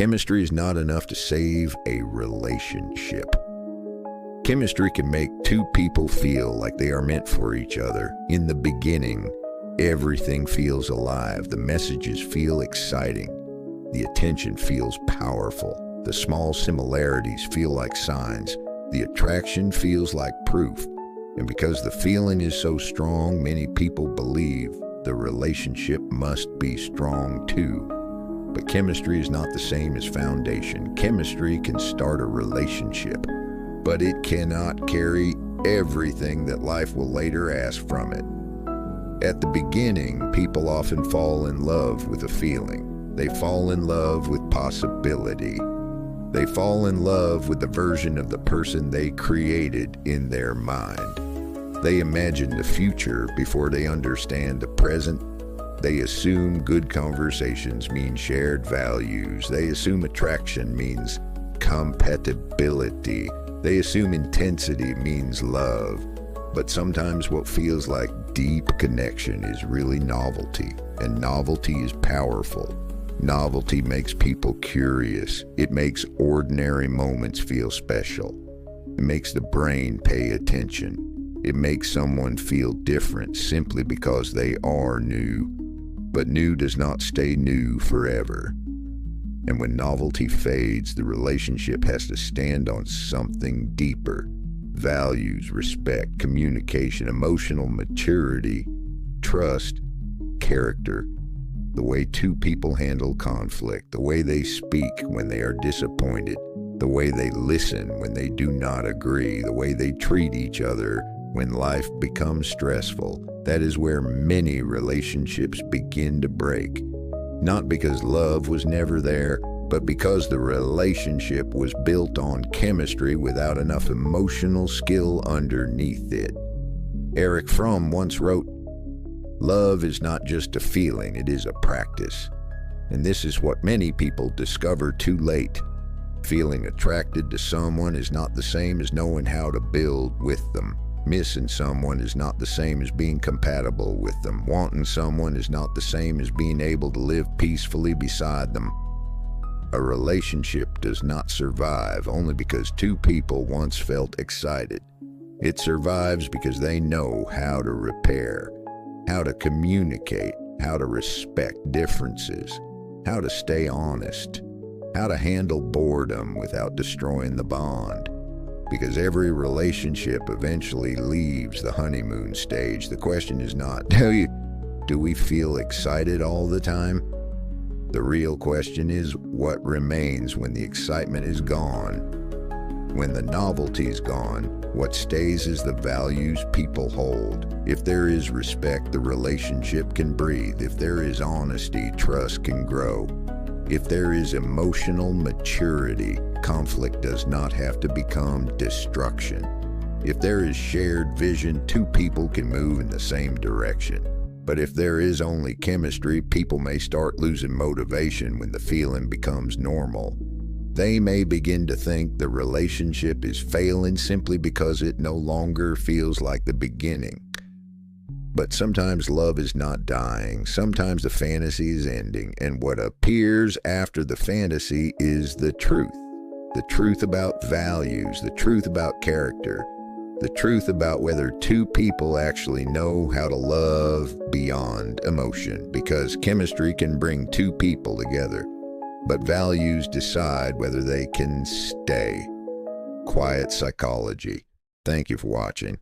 chemistry is not enough to save a relationship. Chemistry can make two people feel like they are meant for each other. In the beginning, everything feels alive. The messages feel exciting. The attention feels powerful. The small similarities feel like signs. The attraction feels like proof. And because the feeling is so strong, many people believe the relationship must be strong too. But chemistry is not the same as foundation. Chemistry can start a relationship, but it cannot carry everything that life will later ask from it. At the beginning, people often fall in love with a feeling. They fall in love with possibility. They fall in love with the version of the person they created in their mind. They imagine the future before they understand the present. They assume good conversations mean shared values. They assume attraction means compatibility. They assume intensity means love. But sometimes what feels like deep connection is really novelty, and novelty is powerful. Novelty makes people curious. It makes ordinary moments feel special. It makes the brain pay attention. It makes someone feel different simply because they are new. But new does not stay new forever. And when novelty fades, the relationship has to stand on something deeper. Values, respect, communication, emotional maturity, trust, character. The way two people handle conflict, the way they speak when they are disappointed, the way they listen when they do not agree, the way they treat each other when life becomes stressful. That is where many relationships begin to break. Not because love was never there, but because the relationship was built on chemistry without enough emotional skill underneath it. Erich Fromm once wrote, "Love is not just a feeling, it is a practice." And this is what many people discover too late. Feeling attracted to someone is not the same as knowing how to build with them. Missing someone is not the same as being compatible with them. Wanting someone is not the same as being able to live peacefully beside them. A relationship does not survive only because two people once felt excited. It survives because they know how to repair, how to communicate, how to respect differences, how to stay honest, how to handle boredom without destroying the bond. Because every relationship eventually leaves the honeymoon stage. The question is not, do we feel excited all the time? The real question is, what remains when the excitement is gone? When the novelty is gone, what stays is the values people hold. If there is respect, the relationship can breathe. If there is honesty, trust can grow. If there is emotional maturity, conflict does not have to become destruction. If there is shared vision, two people can move in the same direction. But if there is only chemistry, people may start losing motivation when the feeling becomes normal. They may begin to think the relationship is failing simply because it no longer feels like the beginning. But sometimes love is not dying. Sometimes the fantasy is ending, and what appears after the fantasy is the truth. The truth about values, the truth about character, the truth about whether two people actually know how to love beyond emotion, because chemistry can bring two people together, but values decide whether they can stay. Quiet psychology. Thank you for watching.